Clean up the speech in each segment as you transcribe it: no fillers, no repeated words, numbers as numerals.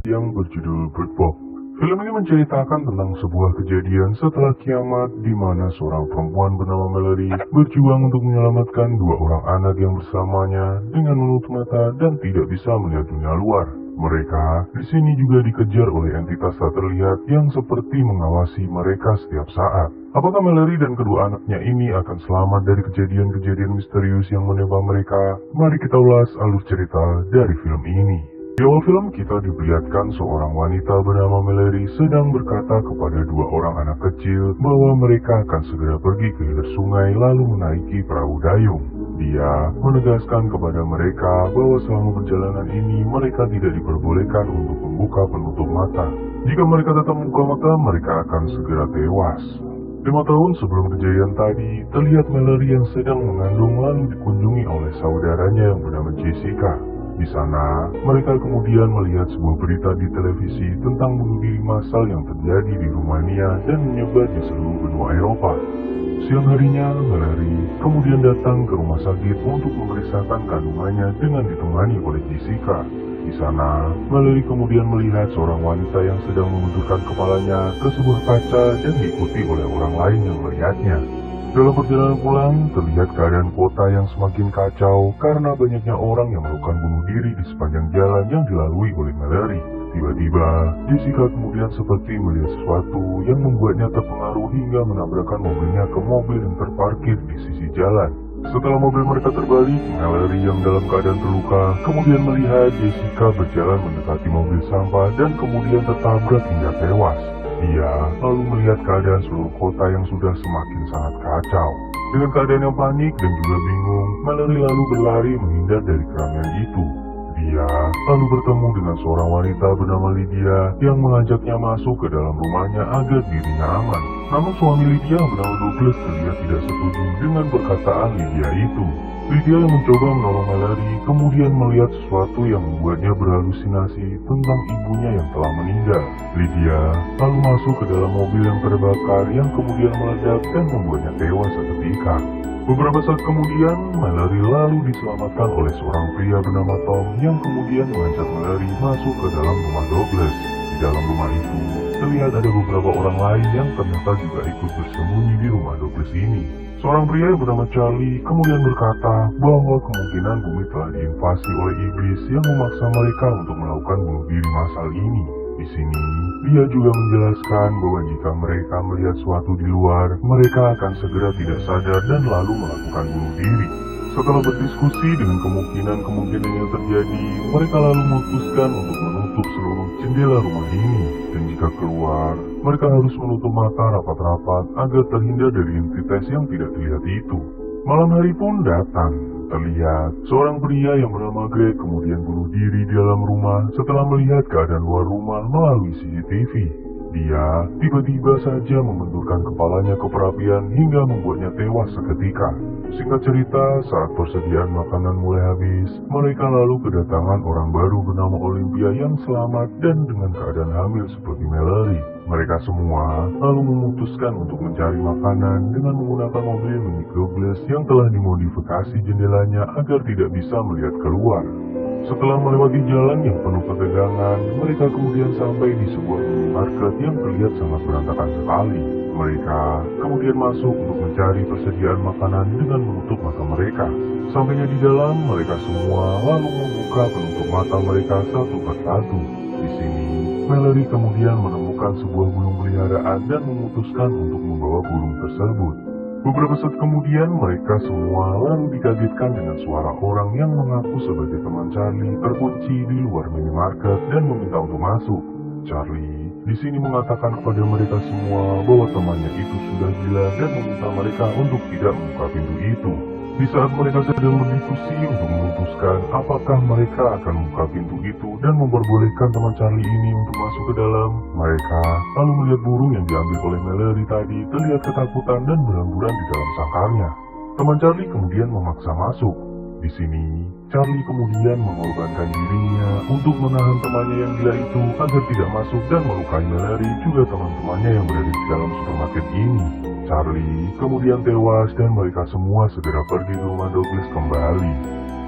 yang berjudul Bird Box. Film ini menceritakan tentang sebuah kejadian setelah kiamat di mana seorang perempuan bernama Mallory berjuang untuk menyelamatkan dua orang anak yang bersamanya dengan menutup mata dan tidak bisa melihat dunia luar. Mereka di sini juga dikejar oleh entitas tak terlihat yang seperti mengawasi mereka setiap saat. Apakah Mallory dan kedua anaknya ini akan selamat dari kejadian-kejadian misterius yang menimpa mereka? Mari kita ulas alur cerita dari film ini. Di awal film kita diperlihatkan seorang wanita bernama Mallory sedang berkata kepada dua orang anak kecil bahwa mereka akan segera pergi ke hilir sungai lalu menaiki perahu dayung. Dia menegaskan kepada mereka bahwa selama perjalanan ini mereka tidak diperbolehkan untuk membuka penutup mata. Jika mereka tetap membuka mata, mereka akan segera tewas. 5 tahun sebelum kejadian tadi, terlihat Mallory yang sedang mengandung lalu dikunjungi oleh saudaranya yang bernama Jessica. Di sana, mereka kemudian melihat sebuah berita di televisi tentang bunuh diri massal yang terjadi di Rumania dan menyebar di seluruh benua Eropa. Siang harinya, Mallory kemudian datang ke rumah sakit untuk memeriksakan kandungannya dengan ditemani oleh Jessica. Di sana, Mallory kemudian melihat seorang wanita yang sedang membenturkan kepalanya ke sebuah kaca dan diikuti oleh orang lain yang melihatnya. Dalam perjalanan pulang, terlihat keadaan kota yang semakin kacau karena banyaknya orang yang melakukan bunuh diri di sepanjang jalan yang dilalui oleh Mallory. Tiba-tiba, Jessica kemudian seperti melihat sesuatu yang membuatnya terpengaruh hingga menabrakkan mobilnya ke mobil yang terparkir di sisi jalan. Setelah mobil mereka terbalik, Mallory yang dalam keadaan terluka kemudian melihat Jessica berjalan mendekati mobil sampah dan kemudian tertabrak hingga tewas. Dia lalu melihat keadaan seluruh kota yang sudah semakin sangat kacau. Dengan keadaan yang panik dan juga bingung, Mallory lalu berlari menghindar dari keramaian itu. Dia lalu bertemu dengan seorang wanita bernama Lydia yang mengajaknya masuk ke dalam rumahnya agar dirinya aman. Namun suami Lydia bernama Douglas terlihat tidak setuju dengan perkataan Lydia itu. Lydia yang mencoba menolong Mallory kemudian melihat sesuatu yang membuatnya berhalusinasi tentang ibunya yang telah meninggal. Lydia lalu masuk ke dalam mobil yang terbakar yang kemudian meledak dan membuatnya tewas seketika. Beberapa saat kemudian, Mallory lalu diselamatkan oleh seorang pria bernama Tom yang kemudian mengajak Mallory masuk ke dalam rumah Douglas. Di dalam rumah itu, terlihat ada beberapa orang lain yang ternyata juga ikut bersembunyi di rumah Douglas ini. Seorang pria yang bernama Charlie kemudian berkata bahwa kemungkinan bumi telah diinvasi oleh iblis yang memaksa mereka untuk melakukan bunuh diri massal ini. Di sini, dia juga menjelaskan bahwa jika mereka melihat sesuatu di luar, mereka akan segera tidak sadar dan lalu melakukan bunuh diri. Setelah berdiskusi dengan kemungkinan yang terjadi, mereka lalu memutuskan untuk menutup seluruh jendela rumah ini. Dan jika keluar, mereka harus menutup mata rapat-rapat agar terhindar dari entitas yang tidak terlihat itu. Malam hari pun datang. Terlihat seorang pria yang bernama Greg kemudian bunuh diri di dalam rumah setelah melihat keadaan luar rumah melalui CCTV. Dia tiba-tiba saja membenturkan kepalanya ke perapian hingga membuatnya tewas seketika. Singkat cerita, saat persediaan makanan mulai habis, mereka lalu kedatangan orang baru bernama Olympia yang selamat dan dengan keadaan hamil seperti Mallory. Mereka semua lalu memutuskan untuk mencari makanan dengan menggunakan mobil milik Douglas yang telah dimodifikasi jendelanya agar tidak bisa melihat keluar. Setelah melewati jalan yang penuh ketegangan, mereka kemudian sampai di sebuah minimarket yang terlihat sangat berantakan sekali. Mereka kemudian masuk untuk mencari persediaan makanan dengan menutup mata mereka. Sampainya di dalam, mereka semua lalu membuka penutup mata mereka satu persatu. Di sini, Mallory kemudian menemukan sebuah burung peliharaan dan memutuskan untuk membawa burung tersebut. Beberapa saat kemudian, mereka semua lalu dikagetkan dengan suara orang yang mengaku sebagai teman Charlie terkunci di luar minimarket dan meminta untuk masuk. Charlie di sini mengatakan kepada mereka semua bahwa temannya itu sudah gila dan meminta mereka untuk tidak membuka pintu itu. Di saat mereka sedang berdiskusi untuk memutuskan apakah mereka akan membuka pintu itu dan memperbolehkan teman Charlie ini untuk masuk ke dalam, mereka lalu melihat burung yang diambil oleh Mallory tadi terlihat ketakutan dan berhamburan di dalam sangkarnya. Teman Charlie kemudian memaksa masuk. Di sini, Charlie kemudian mengorbankan dirinya untuk menahan temannya yang gila itu agar tidak masuk dan melukai Mallory juga teman-temannya yang berada di dalam supermarket ini. Charlie kemudian tewas dan mereka semua segera pergi ke rumah Douglas kembali.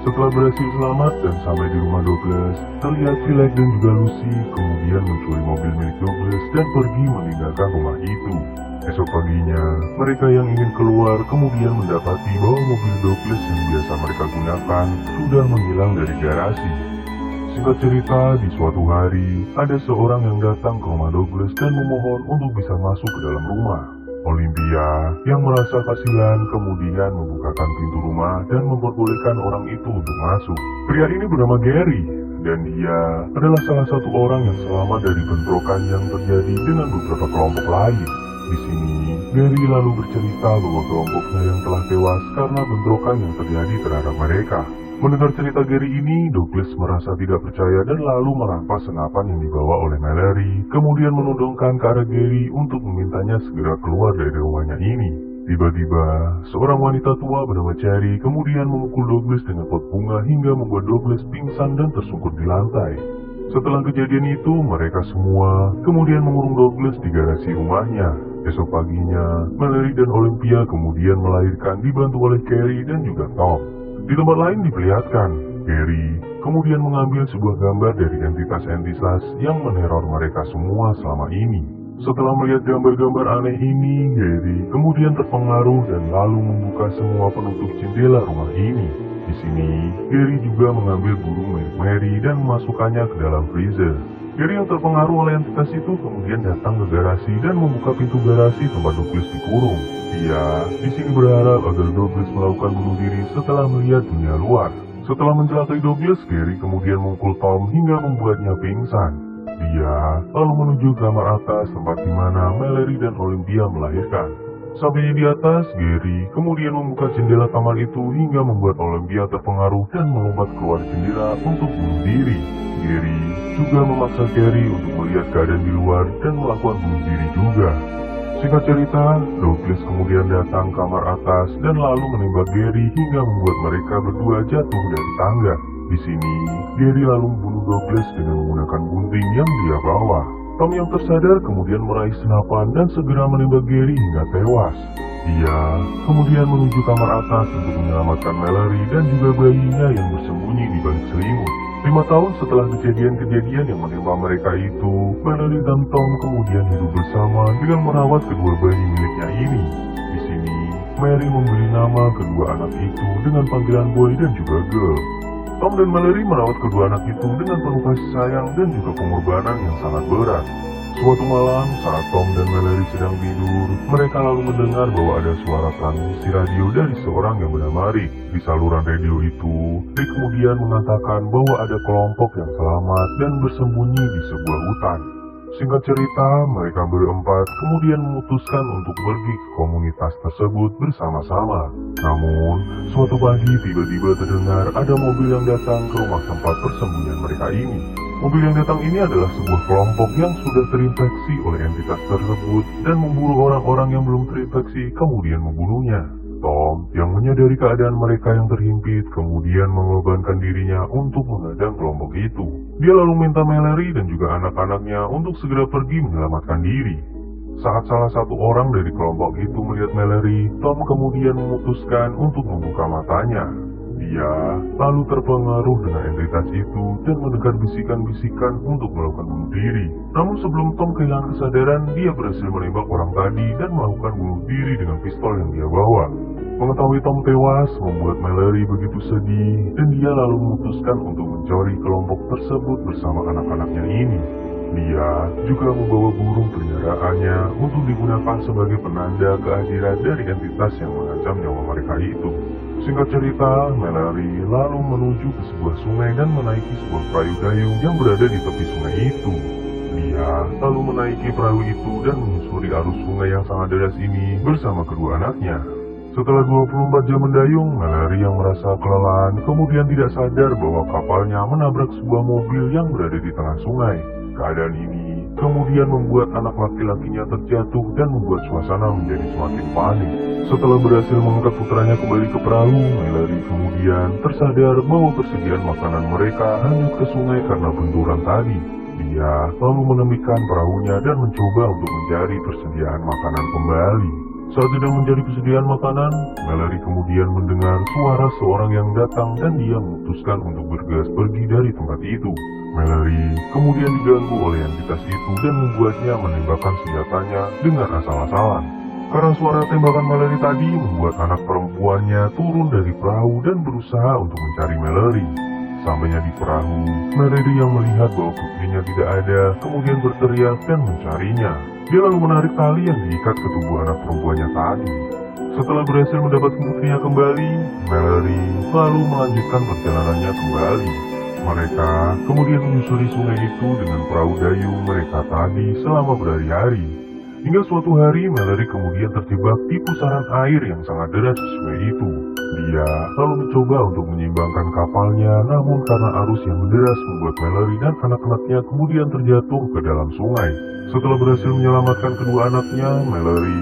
Setelah berhasil selamat dan sampai di rumah Douglas, terlihat Philip dan juga Lucy kemudian mencuri mobil milik Douglas dan pergi meninggalkan rumah itu. Esok paginya, mereka yang ingin keluar kemudian mendapati bahwa mobil Douglas yang biasa mereka gunakan sudah menghilang dari garasi. Singkat cerita, di suatu hari, ada seorang yang datang ke rumah Douglas dan memohon untuk bisa masuk ke dalam rumah. Olympia yang merasa kasihan kemudian membukakan pintu rumah dan memperbolehkan orang itu untuk masuk. Pria ini bernama Gary, dan dia adalah salah satu orang yang selamat dari bentrokan yang terjadi dengan beberapa kelompok lain. Di sini, Gary lalu bercerita bahwa kelompoknya yang telah tewas karena bentrokan yang terjadi terhadap mereka. Mendengar cerita Gary ini, Douglas merasa tidak percaya dan lalu merampas senapan yang dibawa oleh Mallory, kemudian menodongkan ke arah Gary untuk memintanya segera keluar dari rumahnya ini. Tiba-tiba, seorang wanita tua bernama Cherry kemudian memukul Douglas dengan pot bunga hingga membuat Douglas pingsan dan tersungkur di lantai. Setelah kejadian itu, mereka semua kemudian mengurung Douglas di garasi rumahnya. Esok paginya, Mallory dan Olympia kemudian melahirkan dibantu oleh Carrie dan juga Tom. Di tempat lain diperlihatkan, Gary kemudian mengambil sebuah gambar dari entitas-entitas yang meneror mereka semua selama ini. Setelah melihat gambar-gambar aneh ini, Gary kemudian terpengaruh dan lalu membuka semua penutup jendela rumah ini. Di sini, Gary juga mengambil burung milik Mary dan memasukkannya ke dalam freezer. Gary yang terpengaruh oleh entitas itu kemudian datang ke garasi dan membuka pintu garasi tempat Douglas dikurung. Dia di sini berharap agar Douglas melakukan bunuh diri setelah melihat dunia luar. Setelah mencelakai Douglas, Gary kemudian memukul Tom hingga membuatnya pingsan. Dia lalu menuju kamar atas tempat di mana Mallory dan Olympia melahirkan. Sampainya di atas, Gary kemudian membuka jendela kamar itu hingga membuat Olympia terpengaruh dan melompat keluar jendela untuk bunuh diri. Gary juga memaksa Gary untuk melihat keadaan di luar dan melakukan bunuh diri juga. Singkat cerita, Douglas kemudian datang ke kamar atas dan lalu menembak Gary hingga membuat mereka berdua jatuh dari tangga. Di sini, Gary lalu membunuh Douglas dengan menggunakan gunting yang dia bawa. Tom yang tersadar kemudian meraih senapan dan segera menembak Gary hingga tewas. Dia kemudian menuju kamar atas untuk menyelamatkan Mallory dan juga bayinya yang bersembunyi di balik selimut. 5 tahun setelah kejadian-kejadian yang menimpa mereka itu, Mallory dan Tom kemudian hidup bersama dengan merawat kedua bayi miliknya ini. Di sini, Mary memberi nama kedua anak itu dengan panggilan Boy dan juga Girl. Tom dan Mallory merawat kedua anak itu dengan penuh kasih sayang dan juga pengorbanan yang sangat berat. Suatu malam, saat Tom dan Mallory sedang tidur, mereka lalu mendengar bahwa ada suara transmisi radio dari seorang yang bernama Rick. Di saluran radio itu, Rick kemudian mengatakan bahwa ada kelompok yang selamat dan bersembunyi di sebuah hutan. Singkat cerita, mereka berempat kemudian memutuskan untuk pergi ke komunitas tersebut bersama-sama. Namun, suatu pagi tiba-tiba terdengar ada mobil yang datang ke rumah tempat persembunyian mereka ini. Mobil yang datang ini adalah sebuah kelompok yang sudah terinfeksi oleh entitas tersebut dan memburu orang-orang yang belum terinfeksi kemudian membunuhnya. Tom yang menyadari keadaan mereka yang terhimpit kemudian mengorbankan dirinya untuk menghadang kelompok itu. Dia lalu minta Mallory dan juga anak-anaknya untuk segera pergi menyelamatkan diri. Saat salah satu orang dari kelompok itu melihat Mallory, Tom kemudian memutuskan untuk membuka matanya. Dia lalu terpengaruh dengan entitas itu dan mendengar bisikan-bisikan untuk melakukan bunuh diri. Namun sebelum Tom kehilangan kesadaran, dia berhasil menembak orang tadi dan melakukan bunuh diri dengan pistol yang dia bawa. Mengetahui Tom tewas membuat Mallory begitu sedih dan dia lalu memutuskan untuk mencuri kelompok tersebut bersama anak-anaknya ini. Dia juga membawa burung peliharaannya untuk digunakan sebagai penanda kehadiran dari entitas yang mengancam nyawa mereka itu. Singkat cerita, Mallory lalu menuju ke sebuah sungai dan menaiki sebuah perahu dayung yang berada di tepi sungai itu. Dia lalu menaiki perahu itu dan menyusuri arus sungai yang sangat deras ini bersama kedua anaknya. Setelah 24 jam mendayung, Mallory yang merasa kelelahan kemudian tidak sadar bahwa kapalnya menabrak sebuah mobil yang berada di tengah sungai. Keadaan ini kemudian membuat anak laki-lakinya terjatuh dan membuat suasana menjadi semakin panik. Setelah berhasil mengangkat putranya kembali ke perahu, Mallory kemudian tersadar bahwa persediaan makanan mereka hanyut ke sungai karena benturan tadi. Dia lalu menemukan perahunya dan mencoba untuk mencari persediaan makanan kembali. Saat sedang mencari persediaan makanan, Mallory kemudian mendengar suara seorang yang datang dan dia memutuskan untuk bergegas pergi dari tempat itu. Mallory kemudian diganggu oleh entitas itu dan membuatnya menembakkan senjatanya dengan asal-asalan. Karena suara tembakan Mallory tadi membuat anak perempuannya turun dari perahu dan berusaha untuk mencari Mallory. Sampainya di perahu, Mallory yang melihat bahwa putrinya tidak ada, kemudian berteriak dan mencarinya. Dia lalu menarik tali yang diikat ke tubuh anak perempuannya tadi. Setelah berhasil mendapatkan putrinya kembali, Mallory lalu melanjutkan perjalanannya kembali. Mereka kemudian menyusuri sungai itu dengan perahu dayung mereka tadi selama berhari-hari. Hingga suatu hari, Mallory kemudian terjebak di pusaran air yang sangat deras di sungai itu. Dia lalu mencoba untuk menyeimbangkan kapalnya, namun karena arus yang menderas membuat Mallory dan anak-anaknya kemudian terjatuh ke dalam sungai. Setelah berhasil menyelamatkan kedua anaknya, Mallory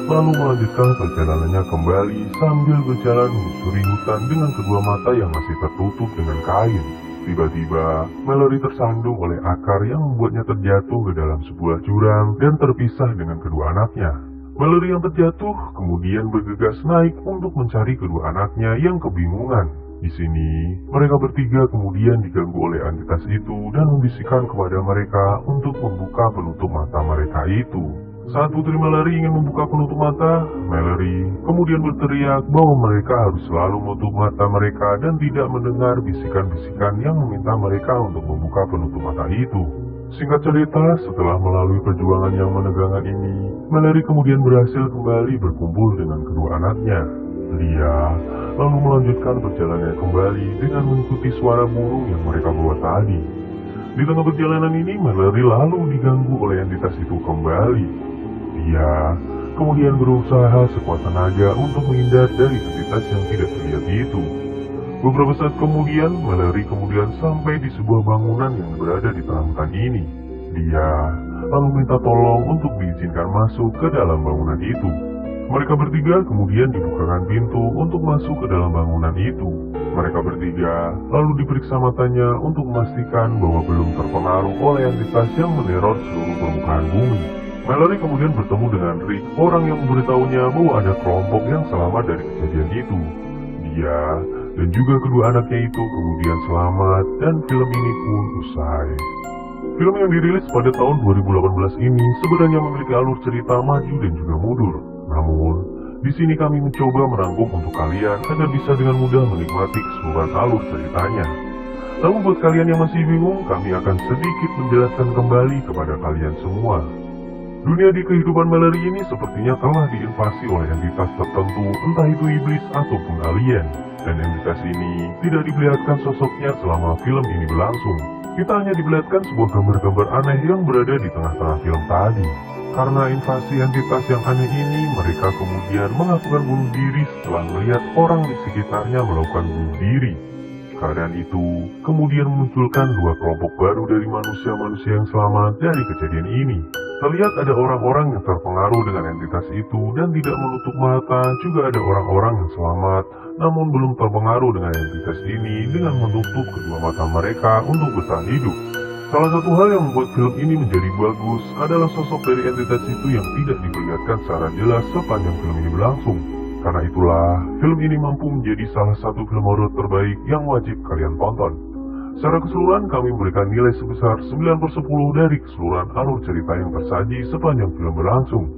lalu melanjutkan perjalanannya kembali sambil berjalan menyusuri hutan dengan kedua mata yang masih tertutup dengan kain. Tiba-tiba, Mallory tersandung oleh akar yang membuatnya terjatuh ke dalam sebuah jurang dan terpisah dengan kedua anaknya. Mallory yang terjatuh kemudian bergegas naik untuk mencari kedua anaknya yang kebingungan. Di sini, mereka bertiga kemudian diganggu oleh entitas itu dan membisikkan kepada mereka untuk membuka penutup mata mereka itu. Saat putri Mallory ingin membuka penutup mata, Mallory kemudian berteriak bahwa mereka harus selalu menutup mata mereka dan tidak mendengar bisikan-bisikan yang meminta mereka untuk membuka penutup mata itu. Singkat cerita, setelah melalui perjuangan yang menegangkan ini, Mallory kemudian berhasil kembali berkumpul dengan kedua anaknya. Dia lalu melanjutkan perjalanannya kembali dengan mengikuti suara burung yang mereka bawa tadi. Di tengah perjalanan ini, Mallory lalu diganggu oleh entitas itu kembali. Dia kemudian berusaha sekuat tenaga untuk menghindar dari entitas yang tidak terlihat itu. Beberapa saat kemudian, Mallory kemudian sampai di sebuah bangunan yang berada di tengah hutan ini. Dia lalu minta tolong untuk diizinkan masuk ke dalam bangunan itu. Mereka bertiga kemudian dibukakan pintu untuk masuk ke dalam bangunan itu. Mereka bertiga lalu diperiksa matanya untuk memastikan bahwa belum terpengaruh oleh entitas yang meneror seluruh permukaan bumi. Mallory kemudian bertemu dengan Rick, orang yang memberitahunya bahwa ada kelompok yang selamat dari kejadian itu. Dia dan juga kedua anaknya itu kemudian selamat dan film ini pun usai. Film yang dirilis pada tahun 2018 ini sebenarnya memiliki alur cerita maju dan juga mundur. Namun, di sini kami mencoba merangkum untuk kalian agar bisa dengan mudah menikmati keseluruhan alur ceritanya. Namun buat kalian yang masih bingung, kami akan sedikit menjelaskan kembali kepada kalian semua. Dunia di kehidupan Mallory ini sepertinya telah diinvasi oleh entitas tertentu, entah itu iblis ataupun alien. Dan entitas ini tidak diperlihatkan sosoknya selama film ini berlangsung. Kita hanya diperlihatkan sebuah gambar-gambar aneh yang berada di tengah-tengah film tadi. Karena invasi entitas yang aneh ini, mereka kemudian melakukan bunuh diri setelah melihat orang di sekitarnya melakukan bunuh diri. Keadaan itu kemudian memunculkan dua kelompok baru dari manusia-manusia yang selamat dari kejadian ini. Terlihat ada orang-orang yang terpengaruh dengan entitas itu dan tidak menutup mata, juga ada orang-orang yang selamat namun belum terpengaruh dengan entitas ini dengan menutup kedua mata mereka untuk bertahan hidup. Salah satu hal yang membuat film ini menjadi bagus adalah sosok dari entitas itu yang tidak diperlihatkan secara jelas sepanjang film ini berlangsung. Karena itulah, film ini mampu menjadi salah satu film horor terbaik yang wajib kalian tonton. Secara keseluruhan, kami memberikan nilai sebesar 9/10 dari keseluruhan alur cerita yang tersaji sepanjang film berlangsung.